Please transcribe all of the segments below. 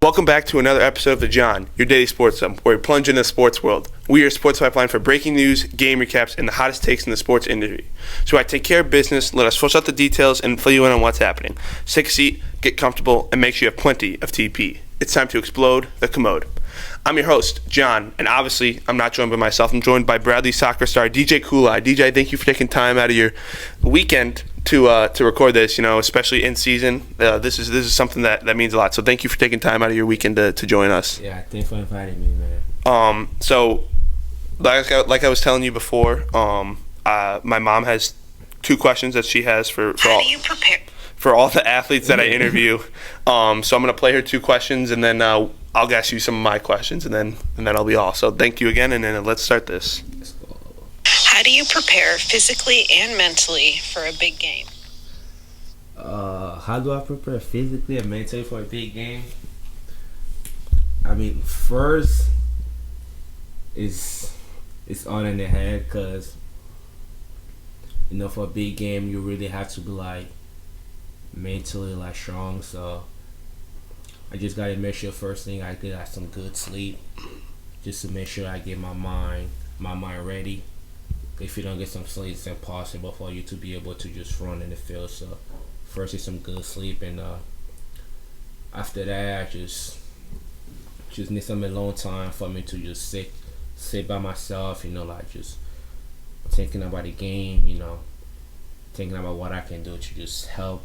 Welcome back to another episode of The John, your daily sports hub, where we plunge into the sports world. We are your sports pipeline for breaking news, game recaps, and the hottest takes in the sports industry. So I take care of business, let us flush out the details, and fill you in on what's happening. Take a seat, get comfortable, and make sure you have plenty of TP. It's time to explode the commode. I'm your host, John, and obviously I'm not joined by myself. I'm joined by Bradley soccer star DJ Koulai. DJ, thank you for taking time out of your weekend to record this, especially in season. This is something that means a lot. So thank you for taking time out of your weekend to join us. Yeah, thanks for inviting me, man. So like I was telling you before, my mom has two questions that she has for all the athletes that I interview. So I'm gonna play her two questions, and then I'll ask you some of my questions, and then I'll be all. So thank you again, and then let's start this. Let's go. How do you prepare physically and mentally for a big game? How do I prepare physically and mentally for a big game? I mean, first it's all in the head, because for a big game you really have to be mentally strong. So I just gotta make sure first thing I get some good sleep, just to make sure I get my mind ready. If you don't get some sleep, it's impossible for you to be able to just run in the field. So first is some good sleep, and after that I just need some alone time for me to just sit by myself, just thinking about the game, thinking about what I can do to just help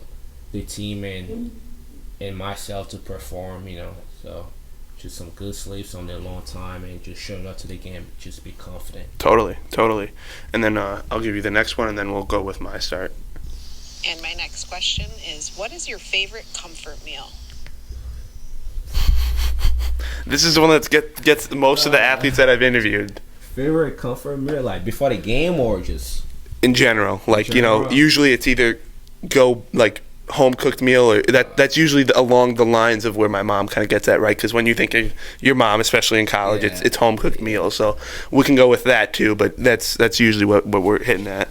the team and myself to perform, so just some good sleep, some alone time, and just showing up to the game, just be confident. Totally. And then I'll give you the next one, and then we'll go with my start. And my next question is, what is your favorite comfort meal? This is the one that gets most of the athletes that I've interviewed. Favorite comfort meal, before the game or just in general? Usually it's either go home cooked meal, or that's usually along the lines of where my mom kind of gets at, right? Because when you think of your mom, especially in college, it's home cooked meal. So we can go with that too, but that's usually what we're hitting at.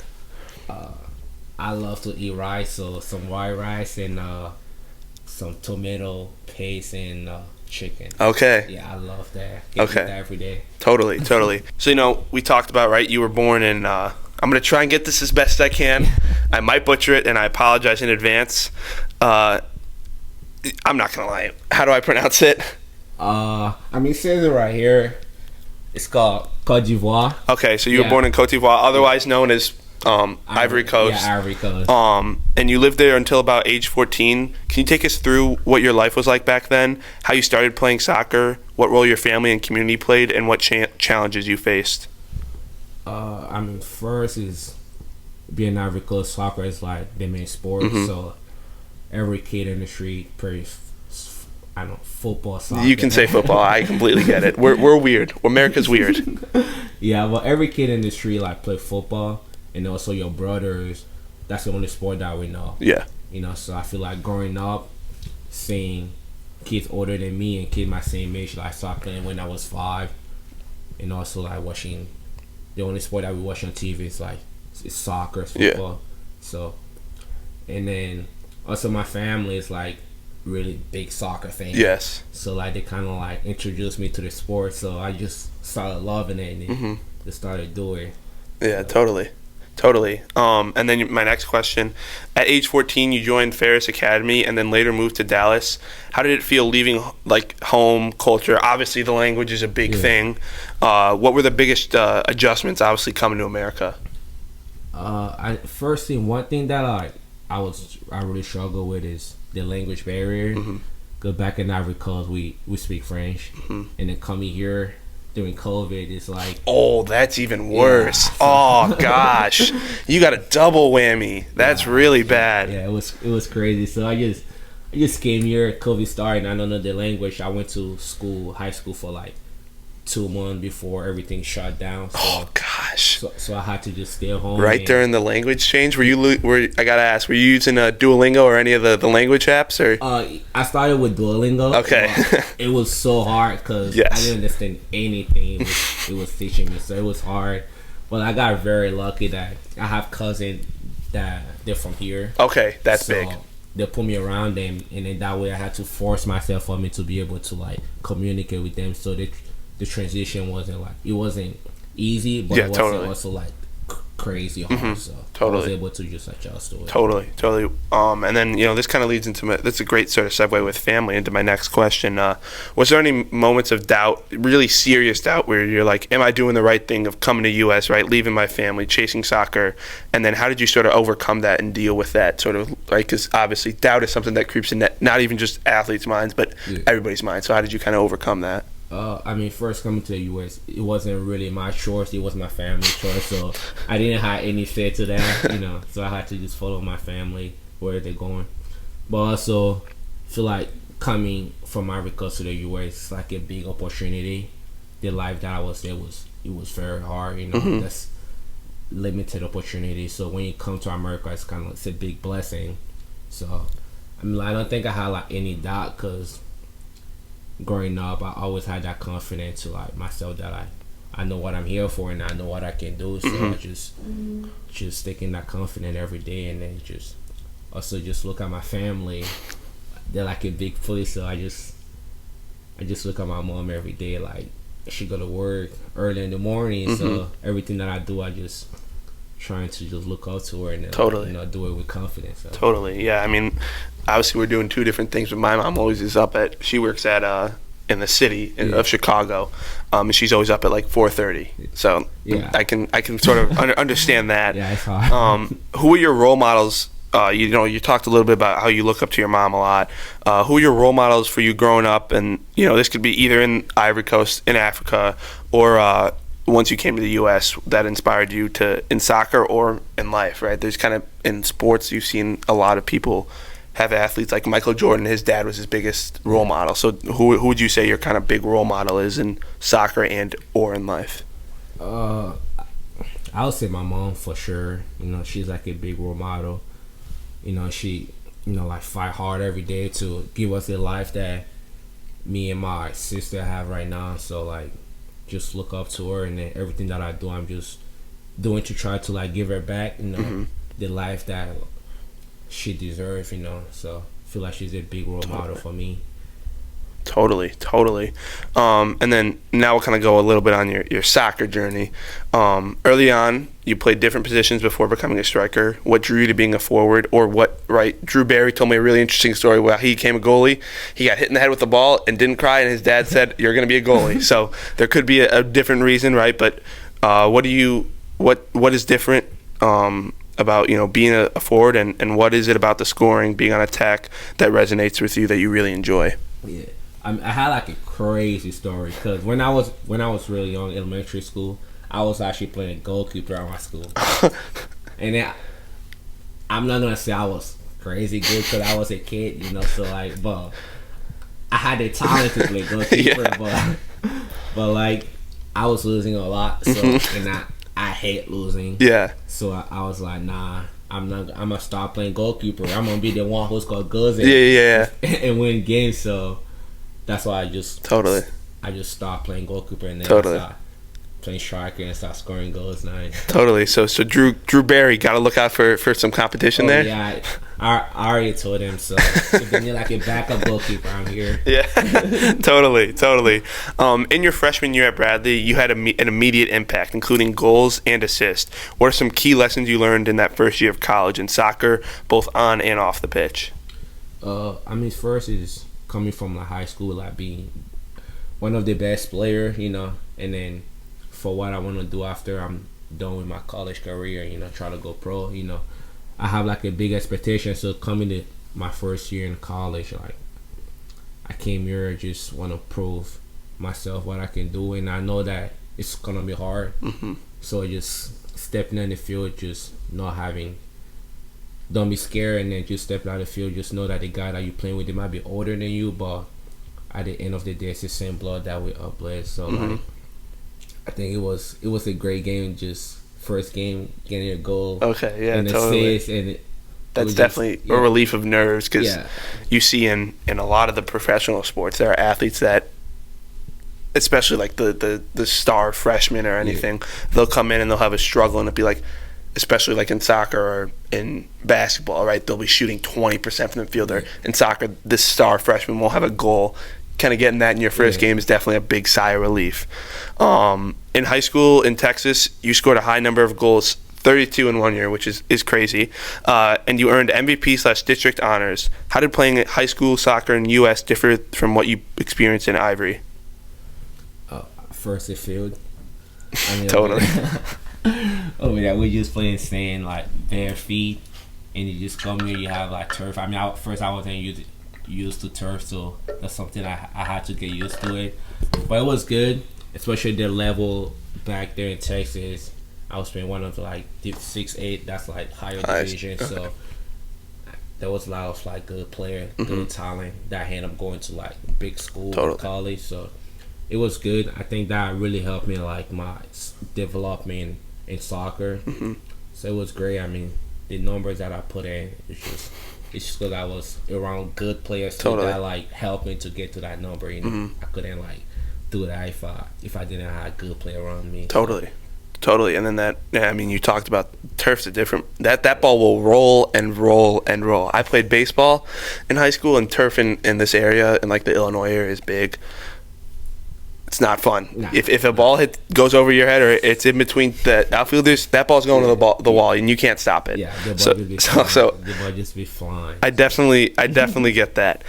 I love to eat rice, so some white rice and some tomato paste and chicken. Okay. Yeah, I love that. Eat that every day. Totally. So we talked about, right, you were born in I'm going to try and get this as best I can. I might butcher it, and I apologize in advance. I'm not going to lie. How do I pronounce it? It says it right here. It's called Côte d'Ivoire. Okay, so you were born in Côte d'Ivoire, otherwise known as Ivory Coast. Yeah, Ivory Coast. And you lived there until about age 14. Can you take us through what your life was like back then, how you started playing soccer, what role your family and community played, and what challenges you faced? First is being Ivory Coast, soccer is the main sport. Mm-hmm. So every kid in the street plays, football, soccer. You can say football. I completely get it. We're weird. America's weird. Yeah, well, every kid in the street play football, and also your brothers. That's the only sport that we know. Yeah. So I feel growing up, seeing kids older than me and kids my same age start playing when I was 5, and also watching. The only sport that we watch on TV is soccer, it's football. Yeah. So, and then also my family is really big soccer fan. Yes. So they kind of introduced me to the sport, so I just started loving it, and then just started doing it. Yeah, totally. And then my next question: at age 14, you joined Ferris Academy, and then later moved to Dallas. How did it feel leaving home culture? Obviously, the language is a big thing. What were the biggest adjustments? Obviously, coming to America. One thing that I really struggle with is the language barrier. Mm-hmm. Cause back in Ivory Coast, we speak French, and then coming here during COVID, it's oh, that's even worse. Yeah. Oh gosh, you got a double whammy. That's really bad. Yeah, it was crazy. So I just came here. COVID started, and I don't know the language. I went to high school for 2 months before everything shut down. So, oh gosh. So I had to just stay home. Right during the language change, I gotta ask, were you using Duolingo or any of the language apps, or? I started with Duolingo. Okay. It was so hard because I didn't understand anything it was teaching me, so it was hard. But I got very lucky that I have cousins that they're from here. Okay, that's big. they put me around them, and then that way I had to force myself for me to be able to like communicate with them. So the transition wasn't easy, but it wasn't also like crazy hard. So I was able to just adjust to it. Totally. And then this kind of leads into that's a great sort of segue with family into my next question. Was there any moments of doubt, really serious doubt, where you're like, am I doing the right thing of coming to U.S., right, leaving my family, chasing soccer, and then how did you sort of overcome that and deal with that sort of, like, because obviously doubt is something that creeps in not even just athletes' minds but everybody's mind. So how did you kind of overcome that? First coming to the U.S., it wasn't really my choice. It was my family's choice, so I didn't have any say to that, So I had to just follow my family where they're going. But also, feel like coming from Africa to the U.S. is like a big opportunity. The life that I was there it was very hard, That's limited opportunity. So when you come to America, it's kind of it's a big blessing. So I don't think I had like any doubt because growing up, I always had that confidence to like myself that I know what I'm here for and I know what I can do. So I just taking that confidence every day, and then just look at my family. They're like a big fully, so I just look at my mom every day. Like she go to work early in the morning, so everything that I do, I just trying to just look up to her and then, do it with confidence. So. Totally, yeah. I mean, obviously we're doing two different things, but my mom always is she works at in the city of Chicago, and she's always up at like 4:30. So I can sort of understand that. Yeah, it's hard. Who are your role models? You talked a little bit about how you look up to your mom a lot. Who are your role models for you growing up? And this could be either in Ivory Coast, in Africa, or once you came to the U.S. that inspired you in soccer or in life, right? There's kind of, in sports, you've seen a lot of people have athletes like Michael Jordan. His dad was his biggest role model. So who would you say your kind of big role model is in soccer and or in life? I would say my mom for sure. She's like a big role model. She like fight hard every day to give us the life that me and my sister have right now. So like just look up to her, and then everything that I do, I'm just doing to try to like give her back, the life that she deserves, So I feel like she's a big role model for me. Totally. And then now we'll kind of go a little bit on your soccer journey. Early on, you played different positions before becoming a striker. What drew you to being a forward, or what, right? Drew Barry told me a really interesting story where he became a goalie. He got hit in the head with the ball and didn't cry, and his dad said, "You're going to be a goalie." So there could be a different reason, right? But what is different about being a forward, and what is it about the scoring, being on attack, that resonates with you that you really enjoy? Yeah. I had like a crazy story because when I was really young, elementary school, I was actually playing goalkeeper at my school, and then I'm not gonna say I was crazy good because I was a kid, So like, but I had the talent to play goalkeeper, but like I was losing a lot, so and I hate losing. Yeah. So I was like, nah. I'm gonna start playing goalkeeper. I'm gonna be the one who's got goals and win games. So that's why I just stopped playing goalkeeper, and then I started playing striker and start scoring goals now. Totally. So Drew Barry, got to look out for some competition there. Yeah, I already told him. So if they need like a backup goalkeeper, I'm here. Yeah, totally. In your freshman year at Bradley, you had an immediate impact, including goals and assists. What are some key lessons you learned in that first year of college in soccer, both on and off the pitch? First is coming from like high school, like being one of the best player, and then for what I want to do after I'm done with my college career, try to go pro, I have like a big expectation. So coming to my first year in college, like I came here just want to prove myself what I can do, and I know that it's gonna be hard. So just stepping in the field, just don't be scared, and then just step out of the field. Just know that the guy that you're playing with, they might be older than you, but at the end of the day, it's the same blood that we bled. So like, I think it was a great game. Just first game, getting a goal. Okay, yeah, and totally. Assist, and that's definitely a relief of nerves, because you see in a lot of the professional sports, there are athletes that, especially like the star freshman or anything, they'll come in and they'll have a struggle, and it'll be like, especially like in soccer or in basketball, right? They'll be shooting 20% from the field. Or in soccer, this star freshman will have a goal. Kind of getting that in your first game is definitely a big sigh of relief. In high school in Texas, you scored a high number of goals, 32 in 1 year, which is crazy. And you earned MVP/district honors. How did playing high school soccer in the U.S. differ from what you experienced in Ivory? First, the field. I mean, Totally. Over there, we just playing staying like bare feet, and you just come here. You have like turf. I mean, I wasn't used to turf, so that's something I had to get used to it. But it was good, especially the level back there in Texas. I was playing one of like 6-8. That's like higher division. So there was a lot of like good player, good talent that ended up going to like big school, college. So it was good. I think that really helped me like my development in soccer. So it was great. I mean, the numbers that I put in, it's just because I was around good players too, that like helped me to get to that number. You know, I couldn't like do that if I didn't have a good player around me. Totally. And then you talked about turf's a different. That ball will roll and roll and roll. I played baseball in high school, and turf in this area, in like the Illinois area, is big. It's not fun. Nah. If a ball goes over your head or it's in between the outfielders, that ball's going to the wall and you can't stop it. Yeah, the ball just be flying. I definitely get that.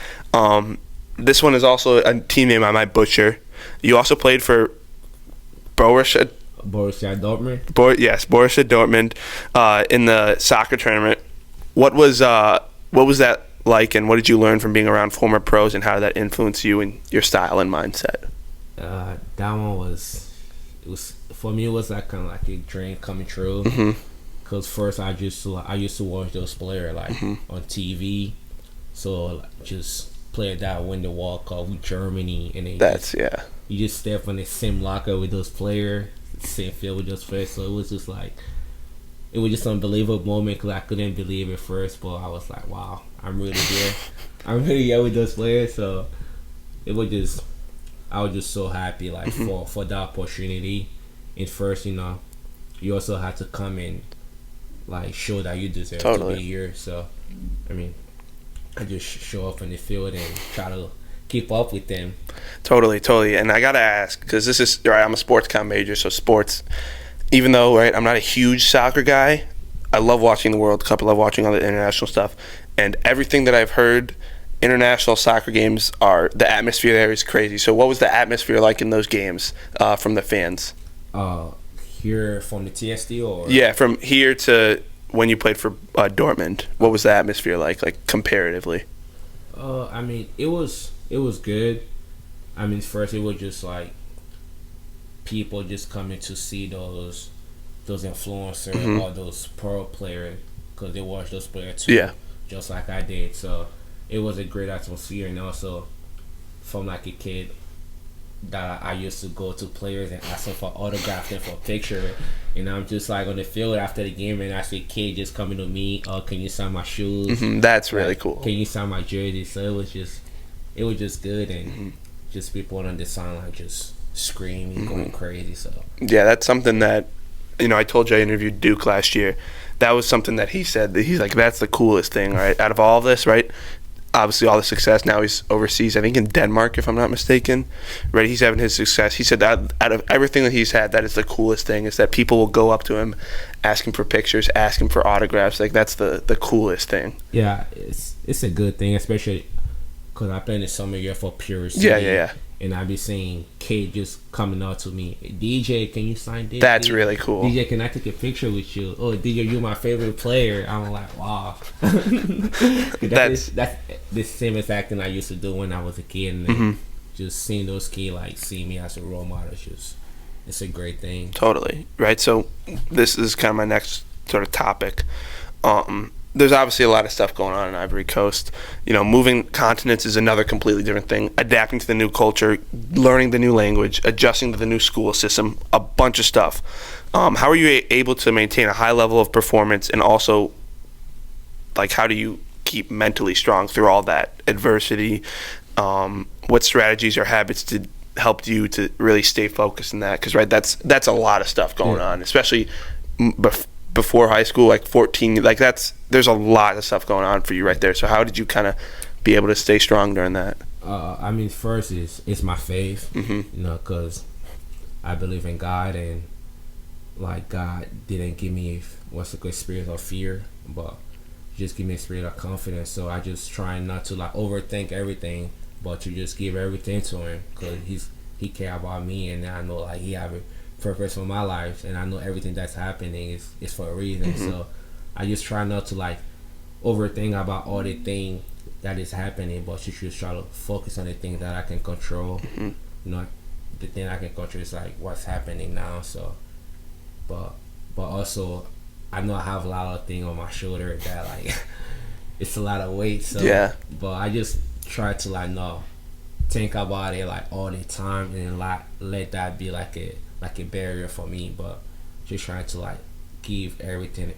This one is also a team name I might butcher. You also played for Borussia Dortmund. Borussia Dortmund in the soccer tournament. What was that like, and what did you learn from being around former pros, and how did that influence you and your style and mindset? That one was for me. It was like kind of like a dream coming true. Cause first I used to watch those players like on TV, so just players that win the World Cup with Germany, and you just step on the same locker with those players, same field with those players. So it was just an unbelievable moment, because I couldn't believe it first, but I was like, wow, I'm really here. I'm really here with those players. So I was just so happy, like for the opportunity. And first, you also had to come and like show that you deserve to be here. So, I mean, I just show up in the field and try to keep up with them. Totally. And I gotta ask, because this is right. I'm a sports comm major, so sports. Even though I'm not a huge soccer guy, I love watching the World Cup. I love watching all the international stuff, and everything that I've heard. International soccer games the atmosphere there is crazy. So what was the atmosphere like in those games from the fans? Here from the TSD or? Yeah, from here to when you played for Dortmund. What was the atmosphere like comparatively? I mean, it was good. I mean, first it was just like people just coming to see those influencers or those pro players, because they watch those players too, just like I did. So it was a great atmosphere. And also from like a kid that I used to go to players and ask them for autographs and for a picture, and I'm just like on the field after the game, and I see a kid just coming to me, can you sign my shoes? That's really cool. Can you sign my jersey? So it was just good, and just people on the sideline just screaming, going crazy. So yeah, that's something that I told you I interviewed Duke last year. That was something that he said, that he's like, that's the coolest thing, right? Out of all of this, right? Obviously, all the success. Now he's overseas, I think in Denmark, if I'm not mistaken. Right? He's having his success. He said that out of everything that he's had, that is the coolest thing, is that people will go up to him, ask him for pictures, ask him for autographs. Like, that's the coolest thing. Yeah, it's a good thing, especially because I played in the summer year for Pure City. Yeah. And I be seeing Kate just coming up to me, DJ, can you sign this? That's really cool. DJ, can I take a picture with you? Oh, DJ, you're my favorite player. I'm like, wow. That's the same exact thing I used to do when I was a kid, and just seeing those kids like see me as a role model, it's a great thing. Totally, right? So this is kind of my next sort of topic. There's obviously a lot of stuff going on in Ivory Coast. Moving continents is another completely different thing. Adapting to the new culture, learning the new language, adjusting to the new school system, a bunch of stuff. How are you able to maintain a high level of performance, and also, like, how do you keep mentally strong through all that adversity? What strategies or habits did helped you to really stay focused in that? Because that's a lot of stuff going on, especially before high school, like 14, like there's a lot of stuff going on for you right there. So how did you kind of be able to stay strong during that? I mean, first it's my faith, Mm-hmm. you know, because I believe in God, and like God didn't give me what's a good spirit of fear, but just give me a spirit of confidence. So I just try not to like overthink everything, but to just give everything to Him, because He care about me, and I know like He have a purpose for my life, and I know everything that's happening is for a reason. Mm-hmm. So I just try not to like overthink about all the things that is happening, but you just try to focus on the things that I can control. Mm-hmm. You know, the thing I can control is like what's happening now. So, but also I know I have a lot of things on my shoulder that like it's a lot of weight. So Yeah. but I just try to like not think about it like all the time, and like let that be like a barrier for me. But just trying to like give everything,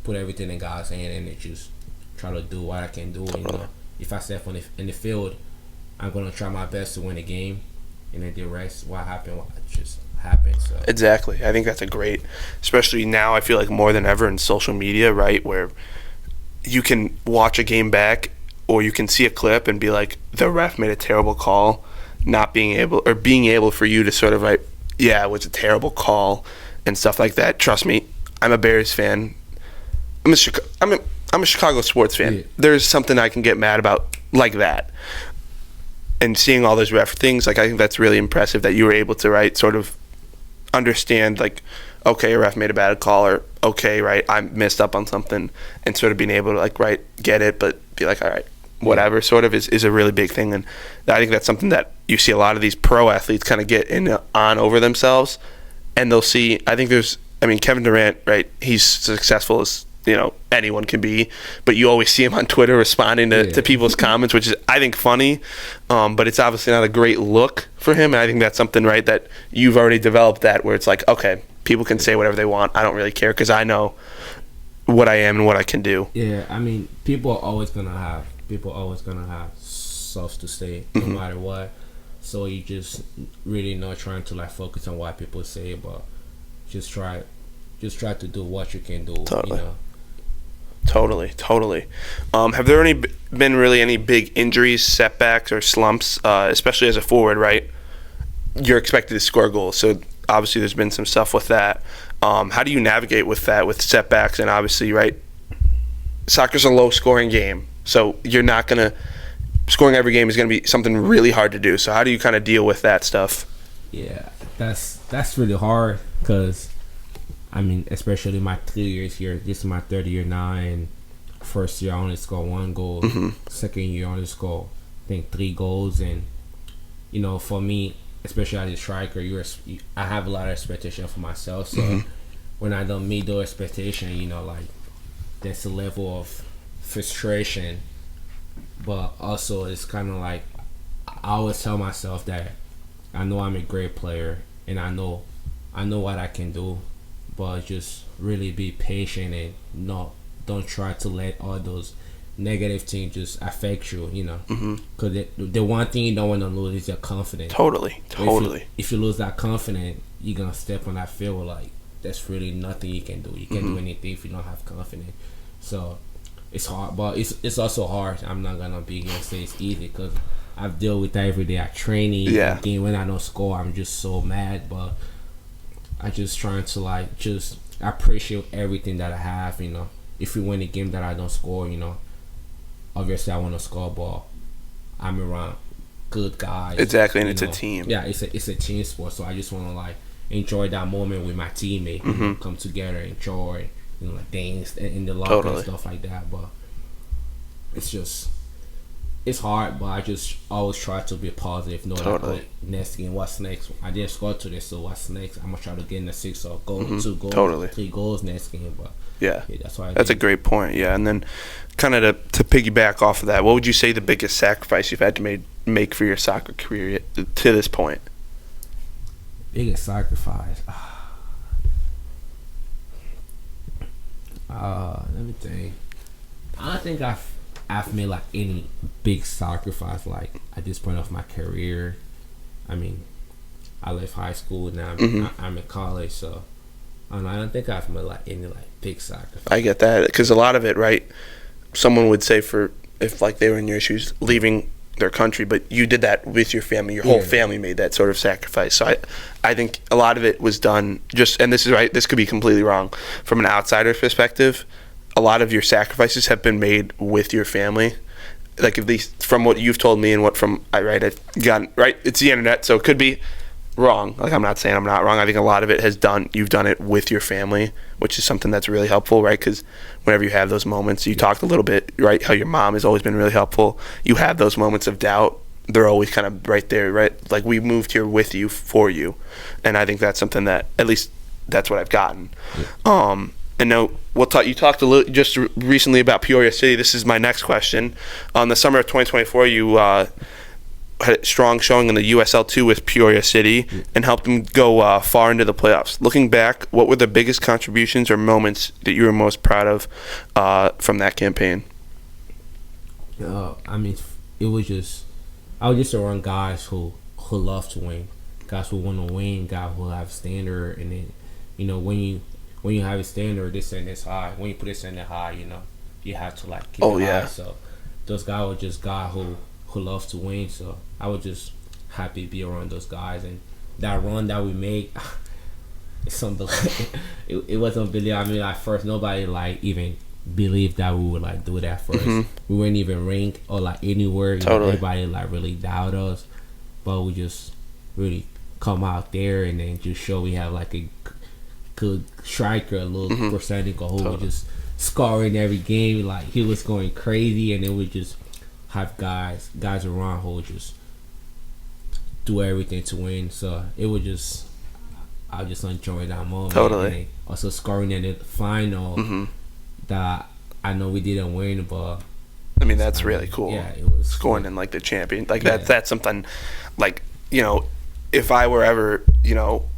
put everything in God's hand, and then just try to do what I can do. You know, if I step in the field, I'm gonna try my best to win the game, and then the rest, what happened, just happened. So Exactly. I think that's a great, especially now I feel like more than ever in social media, right, where you can watch a game back or you can see a clip and be like, the ref made a terrible call, not being able for you to sort of like, yeah, it was a terrible call and stuff like that. Trust me, I'm a Bears fan. I'm a Chicago sports fan. Yeah. There's something I can get mad about like that. And seeing all those ref things, like I think that's really impressive that you were able to, right, sort of understand like, okay, a ref made a bad call, or okay, right, I messed up on something, and sort of being able to like, right, get it, but be like, all right, whatever, sort of is a really big thing. And I think that's something that you see a lot of these pro athletes kind of get on over themselves, and they'll see, I think Kevin Durant, right, he's successful as, you know, anyone can be, but you always see him on Twitter responding to people's comments, which is, I think, funny, but it's obviously not a great look for him, and I think that's something, right, that you've already developed that, where it's like, okay, people can say whatever they want, I don't really care, because I know what I am and what I can do. Yeah, I mean, people are always gonna have stuff to say no matter what, so you just really not trying to like focus on what people say, but just try to do what you can do. Totally. You know? Totally. Have there been really any big injuries, setbacks, or slumps, especially as a forward, right? You're expected to score goals, so obviously there's been some stuff with that. How do you navigate with that, with setbacks? And obviously, right, soccer's a low-scoring game, so you're not going to – scoring every game is going to be something really hard to do. So how do you kind of deal with that stuff? Yeah, that's really hard, because I mean, especially my 3 years here. This is my third year now, and first year I only scored 1 goal. Second year I only scored, I think, 3 goals. And you know, for me, especially as a striker, I have a lot of expectation for myself. So when I don't meet those expectations, you know, like there's a level of frustration. But also, it's kind of like I always tell myself that I know I'm a great player, and I know what I can do. But just really be patient, and don't try to let all those negative things just affect you, you know. Because the one thing you don't want to lose is your confidence. Totally. If you lose that confidence, you're going to step on that field like there's really nothing you can do. You can't do anything if you don't have confidence. So it's hard, but it's also hard. I'm not going to be going to say it's easy, because I've dealt with that every day at training. Yeah. Again, when I don't score, I'm just so mad, but I just trying to like just appreciate everything that I have, you know. If we win a game that I don't score, you know, obviously I want to score, but I'm around good guys. Exactly, and it's know. a team. Yeah, it's a team sport, so I just want to like enjoy that moment with my teammate. You know, come together, enjoy, you know, like dance in the locker and stuff like that. But it's hard, but I just always try to be positive. Like, oh, next game, what's next? I didn't score today, so what's next? I'm gonna try to get in the 6 or goal, 2 goals, 3 goals next game. But yeah, that's why. That's a great point. Yeah, and then kind of to piggyback off of that, what would you say the biggest sacrifice you've had to make for your soccer career to this point? Biggest sacrifice. Let me think. I don't think I've made like any big sacrifice like at this point of my career. I mean, I left high school now. I'm in college, so I don't know. I don't think I've made like any like big sacrifice. I get that, because a lot of it, right? Someone would say if like they were in your shoes, leaving their country, but you did that with your family. Your whole family made that sort of sacrifice. So I think a lot of it was done just, and this is right, this could be completely wrong, from an outsider's perspective, a lot of your sacrifices have been made with your family. Like, at least from what you've told me and what I've gotten, right? It's the internet, so it could be wrong. Like, I'm not saying I'm not wrong. I think a lot of it you've done it with your family, which is something that's really helpful, right? Because whenever you have those moments, you talked a little bit, right, how your mom has always been really helpful. You have those moments of doubt, they're always kind of right there, right? Like, we moved here with you, for you. And I think that's something that, at least that's what I've gotten. And now you talked a little just recently about Peoria City. This is my next question. On the summer of 2024, you had a strong showing in the USL2 with Peoria City and helped them go far into the playoffs. Looking back, what were the biggest contributions or moments that you were most proud of from that campaign? I mean, I was just around guys who love to win, guys who want to win, guys who have standard, and then, you know, when you have a standard, this and this high. When you put this standard high, you know, you have to like keep it high. So those guys were just guys who love to win. So I was just happy to be around those guys, and that run that we made, it's unbelievable. it was unbelievable. I mean, at first nobody like even believed that we would like do that first. We weren't even ranked or like anywhere. You know, everybody like really doubted us, but we just really come out there and then just show we have like a good striker, a little percentage who was just scoring every game. Like, he was going crazy, and then we just have guys around who would just do everything to win. So it was just, I just enjoyed that moment. And also scoring in the final that I know we didn't win, but I mean, that's really cool. Yeah, it was scoring in like the champion. Like that's something, like, you know, if I were ever, you know,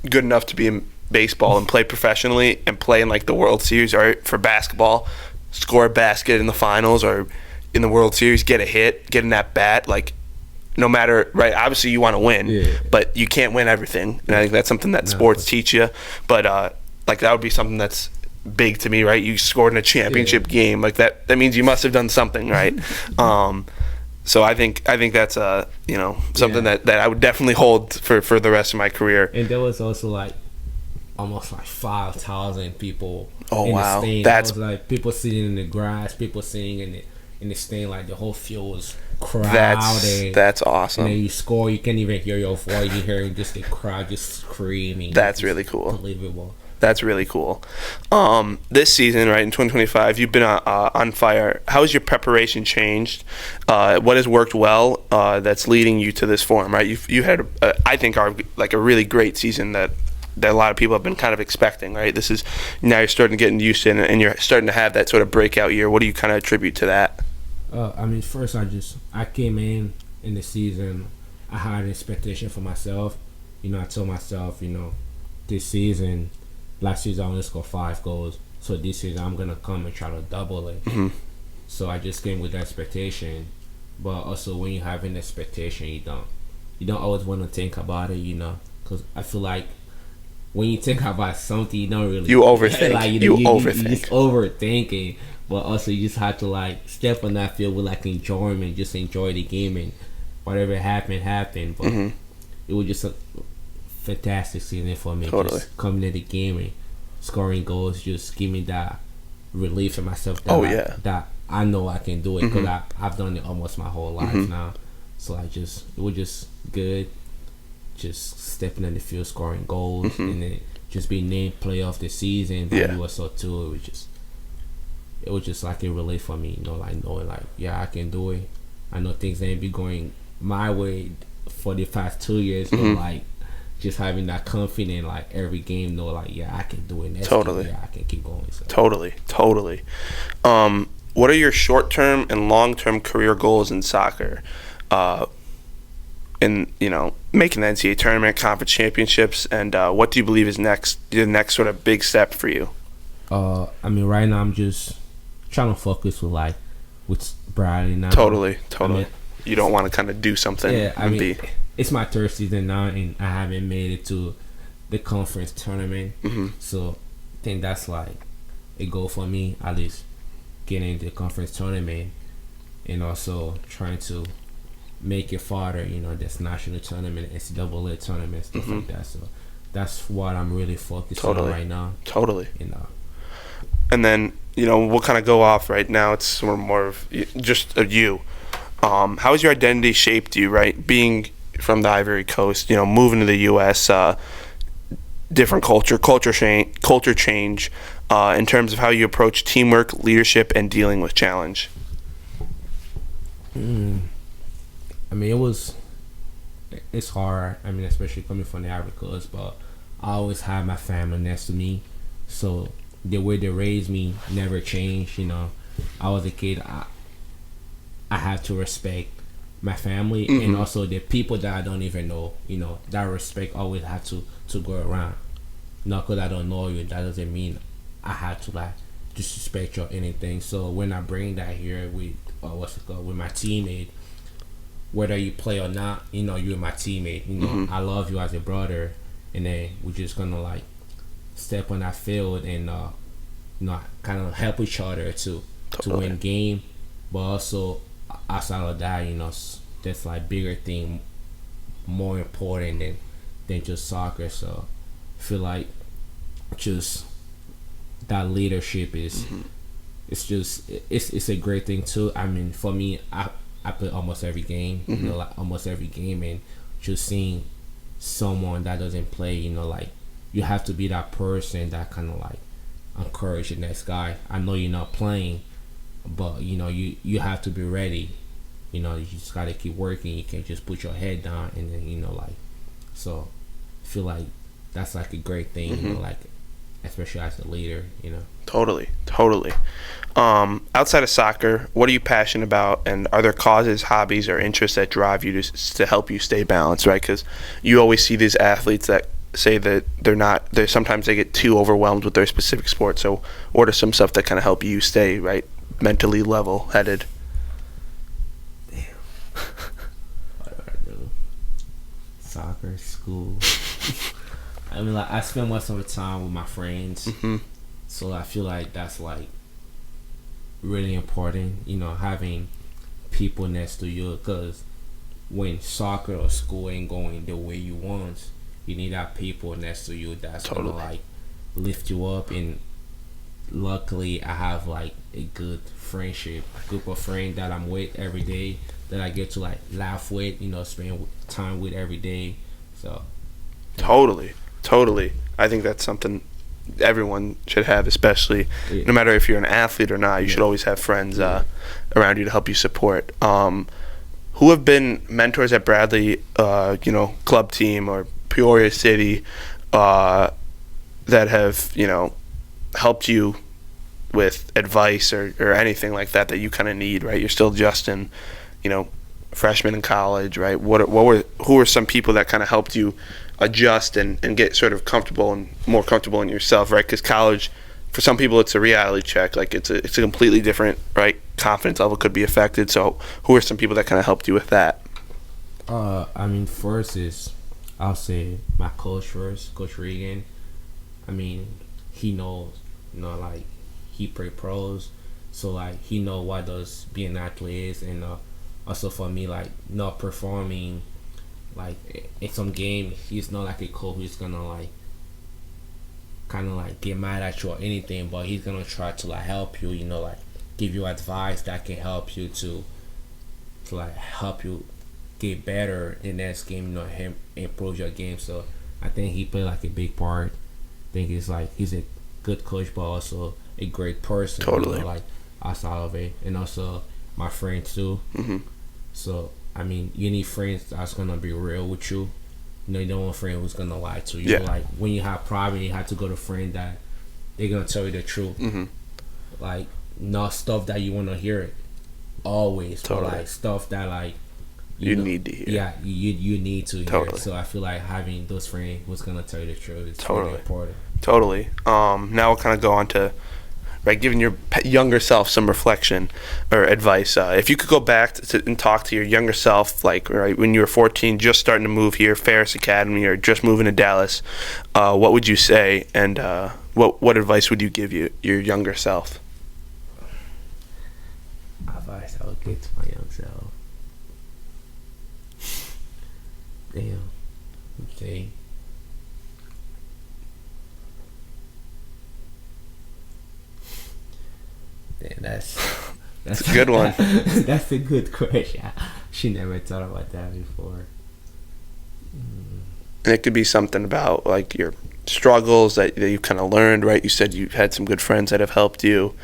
good enough to be in baseball and play professionally and play in like the World Series, or for basketball, score a basket in the finals or in the World Series, get a hit, get in that bat, like, no matter, right, obviously you want to win, but you can't win everything, and I think that's something that sports teach you. But like, that would be something that's big to me, right? You scored in a championship game, like that means you must have done something, right? So I think that's you know, something that I would definitely hold for the rest of my career. And there was also like almost like 5,000 people in the stand. That's, it was like people sitting in the grass, people sitting in the stand, like the whole field was crowded. That's awesome. And then you score, you can't even hear your voice, you hear just the crowd just screaming. That's really cool. Unbelievable. That's really cool. This season, right, in 2025, you've been on fire. How has your preparation changed? What has worked well that's leading you to this form, right? You had, I think, like a really great season that a lot of people have been kind of expecting, right? This is, now you're starting to get used to it, and you're starting to have that sort of breakout year. What do you kind of attribute to that? I mean, first, I came in the season, I had an expectation for myself. You know, I told myself, you know, this season, last season I only scored 5 goals, so this season I'm gonna come and try to double it. So I just came with that expectation. But also, when you have an expectation, you don't always want to think about it, you know, because I feel like when you think about something, you don't really, you overthink. Like, you overthink. You just overthinking. But also, you just have to like step on that field with like enjoyment, just enjoy the game, and whatever happened. But it was just a fantastic season for me. Just coming to the game and scoring goals, just give me that relief in myself. That I know I can do it, because I've done it almost my whole life now. So it was just good, just stepping in the field, scoring goals, and then just being named player of the season by USL too. It was just like a relief for me, you know, like knowing like, I can do it. I know things ain't be going my way for the past 2 years, but like just having that confidence, like every game, know like, I can do it. Next game, I can keep going. So. Totally. What are your short-term and long-term career goals in soccer? In, you know, making the NCAA tournament, conference championships, and what do you believe is the next sort of big step for you? I mean, right now I'm just trying to focus with Bradley now. Totally. I mean, you don't want to kind of do something. Yeah, I mean, it's my third season now, and I haven't made it to the conference tournament. So I think that's like a goal for me, at least getting the conference tournament, and also trying to make it farther, this national tournament, NCAA tournament, stuff like that. So that's what I'm really focused on right now. Totally. And then, we'll kind of go off right now. It's sort of more of just of you. How has your identity shaped you, right? Being from the Ivory Coast, moving to the U.S., different culture change, in terms of how you approach teamwork, leadership, and dealing with challenge. I mean, it's hard. I mean, especially coming from the Ivory Coast, but I always had my family next to me. So the way they raised me never changed. I was a kid. I had to respect my family and also the people that I don't even know. That respect always had to go around. Not because I don't know you, that doesn't mean I had to like disrespect you or anything. So when I bring that here with with my teammate, whether you play or not, you're my teammate. I love you as a brother, and then we're just gonna like step on that field and kind of help each other to win game. But also outside of that, that's like bigger thing, more important than just soccer. So I feel like just that leadership is it's a great thing too. I mean, for me, I play almost every game, like almost every game, and just seeing someone that doesn't play, like you have to be that person that kind of like encourage the next guy. I know you're not playing, but you have to be ready. You just gotta keep working. You can't just put your head down and then like. So I feel like that's like a great thing, like especially as a leader, Totally. Outside of soccer, what are you passionate about, and are there causes, hobbies, or interests that drive you to help you stay balanced, right? Because you always see these athletes that say that sometimes they get too overwhelmed with their specific sport. So what are some stuff that kind of help you stay, right, mentally level-headed? Damn. What do I do? Soccer, school. I mean, like, I spend most of the time with my friends. So I feel like that's like really important, having people next to you, because when soccer or school ain't going the way you want, you need that people next to you that's gonna like lift you up. And luckily I have like a good group of friends that I'm with every day, that I get to like laugh with, spend time with every day. So Totally. I think that's something everyone should have, especially no matter if you're an athlete or not. You should always have friends around you to help you support. Who have been mentors at Bradley, club team or Peoria City, that have helped you with advice or anything like that you kind of need, right? You're still just in freshman in college, right? Who were some people that kind of helped you adjust and get sort of comfortable and more comfortable in yourself, right? Because college, for some people, it's a reality check. Like it's a completely different, right? Confidence level could be affected. So who are some people that kind of helped you with that? I mean, first is, I'll say my coach first, Coach Regan. I mean, he knows, like he play pros, so like he know what does being an athlete is, and also for me, like not performing, like in some game, he's not like a coach who's gonna like kind of like get mad at you or anything, but he's gonna try to like help you, like give you advice that can help you to like help you get better the next game, him improve your game. So I think he played like a big part. I think he's a good coach, but also a great person. Totally. Like outside of it, and also my friends too. So I mean, you need friends that's gonna be real with you. You don't want a friend who's gonna lie to you. Like when you have problem, you have to go to a friend that they're gonna tell you the truth. Like not stuff that you wanna hear always, but like stuff that like you need to hear. Yeah, you need to hear. So I feel like having those friends who's gonna tell you the truth is really important. Now we'll kind of go on to right? Giving your younger self some reflection or advice. If you could go back and talk to your younger self, like right when you were 14, just starting to move here, Ferris Academy, or just moving to Dallas, what would you say, and what advice would you give your younger self? Advice I would give to my young self. Damn. Okay. Damn, that's a good one. That's a good question. She never thought about that before. And it could be something about like your struggles that you kind of learned, right? You said you've had some good friends that have helped you.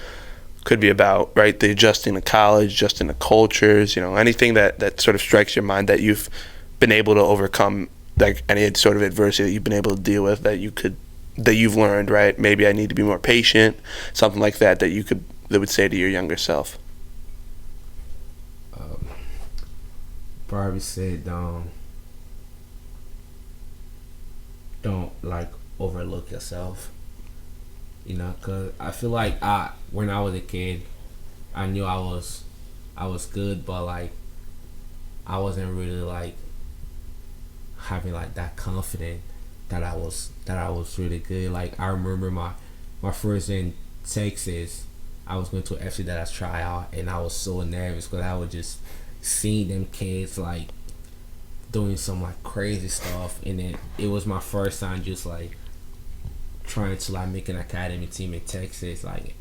Could be about, right, the adjusting to college, adjusting to cultures, anything that sort of strikes your mind that you've been able to overcome, like any sort of adversity that you've been able to deal with that you've learned, right? Maybe I need to be more patient, something like that that would say to your younger self. Probably say don't like overlook yourself, because I feel like when I was a kid, I knew I was good, but like I wasn't really like having like that confidence that I was really good. Like I remember my first in Texas, I was going to FC Dallas tryout, and I was so nervous because I was just seeing them kids like doing some like crazy stuff, and then it was my first time just like trying to like make an academy team in Texas, like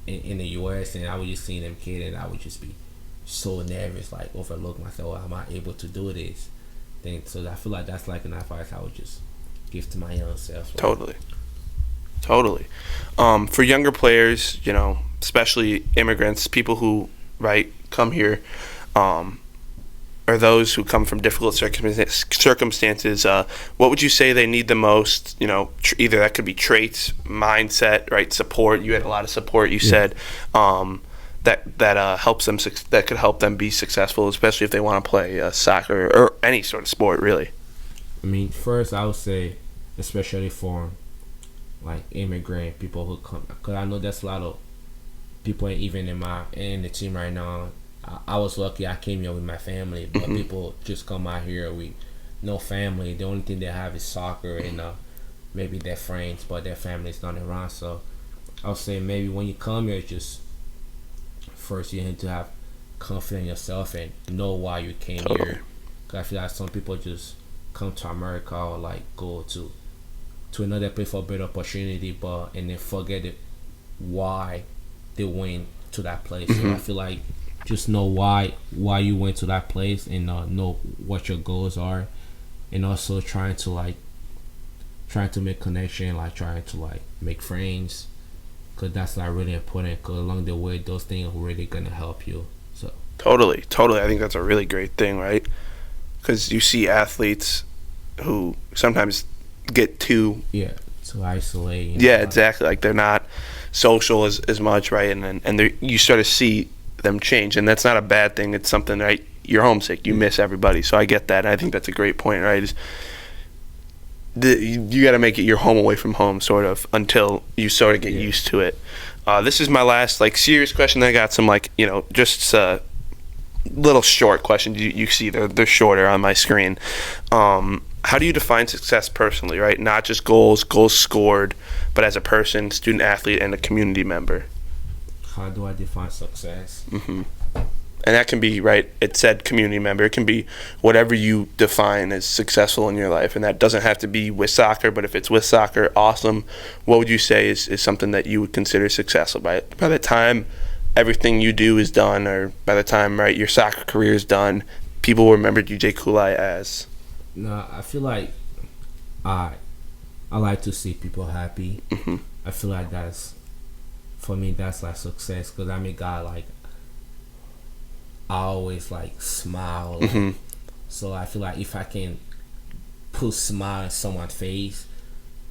in the US, and I was just seeing them kids, and I would just be so nervous, like overlook myself. Am I able to do this? So I feel like that's like an advice I would just give to my young self. Totally. For younger players, especially immigrants, people who come here, or those who come from difficult circumstances, what would you say they need the most? Either that could be traits, mindset, right? Support. You had a lot of support. You said that helps them. That could help them be successful, especially if they want to play soccer or any sort of sport, really. I mean, first I would say, especially for like immigrant people who come, because I know there's a lot of people even in the team right now. I was lucky I came here with my family, but people just come out here with no family. The only thing they have is soccer and maybe their friends, but their family is not around. So I'll say maybe when you come here, just first you need to have confidence in yourself and know why you came here. Because I feel like some people just come to America or like go to another place for a better opportunity, and then forget why they went to that place. So I feel like just know why you went to that place, and know what your goals are, and also trying to make connection, like trying to like make friends, because that's like really important, because along the way those things are really gonna help you. So totally I think that's a really great thing, right? Because you see athletes who sometimes get too isolated. Yeah, exactly. Like they're not social as much, right? And you sort of see them change, and that's not a bad thing. It's something, right? You're homesick. You miss everybody. So I get that. And I think that's a great point, right? You got to make it your home away from home, sort of, until you sort of get used to it. This is my last like serious question. I got some like just little short questions. You see they're shorter on my screen. How do you define success personally, right? Not just goals scored, but as a person, student athlete, and a community member. How do I define success? And that can be, right, it said community member. It can be whatever you define as successful in your life, and that doesn't have to be with soccer, but if it's with soccer, awesome. What would you say is something that you would consider successful by the time everything you do is done, or by the time, right, your soccer career is done, people will remember DJ Koulai as? No, I feel like I like to see people happy. I feel like for me that's like success, because I'm a guy like I always like smile. So I feel like if I can put smile in someone's face,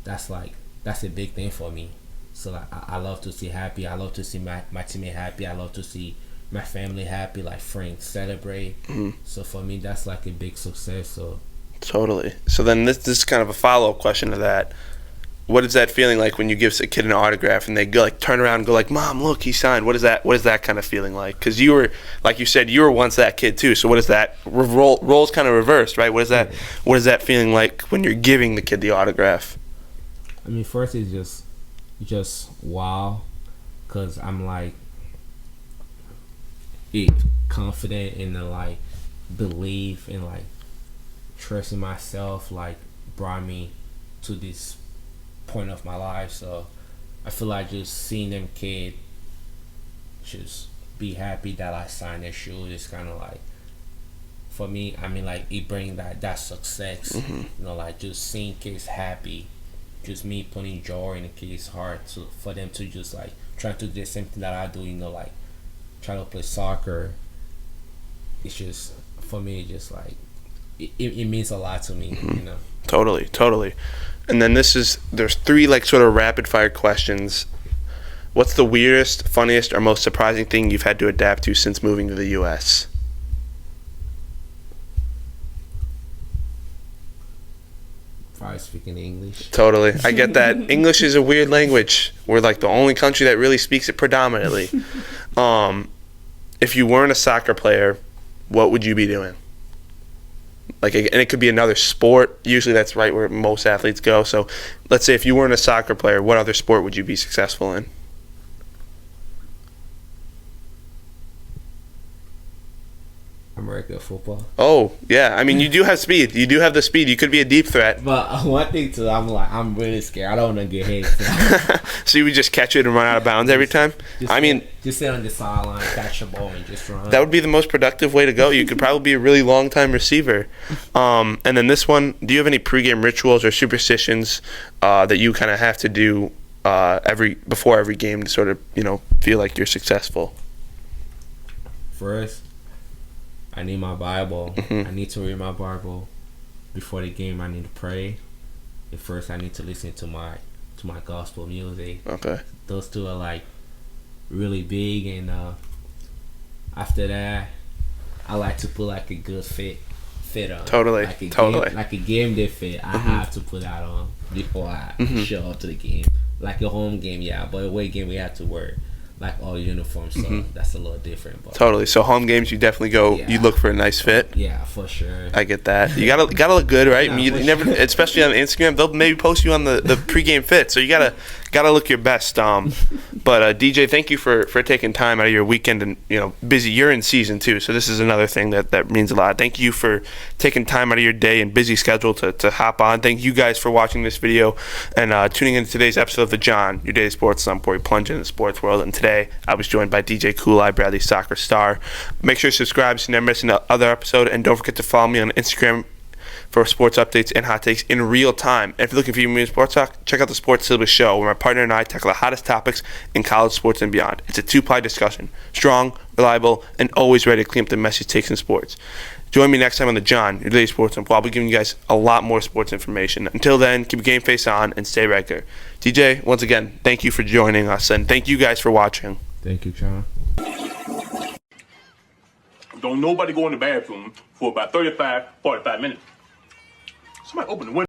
that's a big thing for me. So like I love to see happy. I love to see my teammate happy. I love to see my family happy, like friends celebrate. So for me that's like a big success. So totally. So then this is kind of a follow-up question to that. what is that feeling like when you give a kid an autograph and they go like turn around and go like, "Mom, look, he signed." What is that kind of feeling like? Because you were, like you said, you were once that kid too. So what is that? Roles kind of reversed, right? What is that feeling like when you're giving the kid the autograph? I mean, first it's just wow, because I'm like confident in the like belief and like trusting myself, like brought me to this point of my life. So I feel like just seeing them kid just be happy that I signed their shoe is kind of like, for me, I mean, like it bring that success. You know, like just seeing kids happy, just me putting joy in the kids' heart for them to just like try to do the same thing that I do. You know, like try to play soccer. It's just, for me, just like it means a lot to me. You know. Totally. And then there's 3 like sort of rapid fire questions. What's the weirdest, funniest, or most surprising thing you've had to adapt to since moving to the U.S.? Probably speaking English. Totally. I get that. English is a weird language. We're like the only country that really speaks it predominantly. If you weren't a soccer player, what would you be doing? Like, and it could be another sport. Usually that's right where most athletes go. So let's say if you weren't a soccer player, what other sport would you be successful in? American football. Oh, yeah. I mean, you do have speed. You do have the speed. You could be a deep threat. But one thing too, I'm really scared. I don't want to get hit. So you would just catch it and run out of bounds every time? Just sit on the sideline, catch the ball, and just run. That would be the most productive way to go. You could probably be a really long-time receiver. And then this one, do you have any pregame rituals or superstitions that you kind of have to do before every game to sort of, feel like you're successful? First, I need my Bible. Mm-hmm. I need to read my Bible. Before the game, I need to pray. And first, I need to listen to my gospel music. Okay. Those 2 are like really big, and after that, I like to put like a good fit on. Totally. Like a game day fit. I have to put that on before I show up to the game. Like a home game, yeah, but away game we have to wear like all uniforms, so that's a little different. But totally. So home games, you definitely go. Yeah. You look for a nice fit. Yeah, for sure. I get that. You gotta look good, right? Yeah, you never, especially on Instagram, they'll maybe post you on the pregame fit. So you gotta look your best. But DJ, thank you for taking time out of your weekend and busy. You're in season too, so this is another thing that means a lot. Thank you for taking time out of your day and busy schedule to hop on. Thank you guys for watching this video and tuning in to today's episode of The John, your daily sports slump where we plunge into the sports world. And today I was joined by DJ Koulai, Bradley's soccer star. Make sure to subscribe so you never miss another episode, and don't forget to follow me on Instagram for sports updates and hot takes in real time. And if you're looking for your sports talk, check out the Sports Syllabus Show, where my partner and I tackle the hottest topics in college sports and beyond. It's a 2-ply discussion, strong, reliable, and always ready to clean up the messy takes in sports. Join me next time on The John, your daily sports slump. I'll be giving you guys a lot more sports information. Until then, keep your game face on and stay regular. DJ, once again, thank you for joining us, and thank you guys for watching. Thank you, John. Don't nobody go in the bathroom for about 35, 45 minutes. Somebody open the window.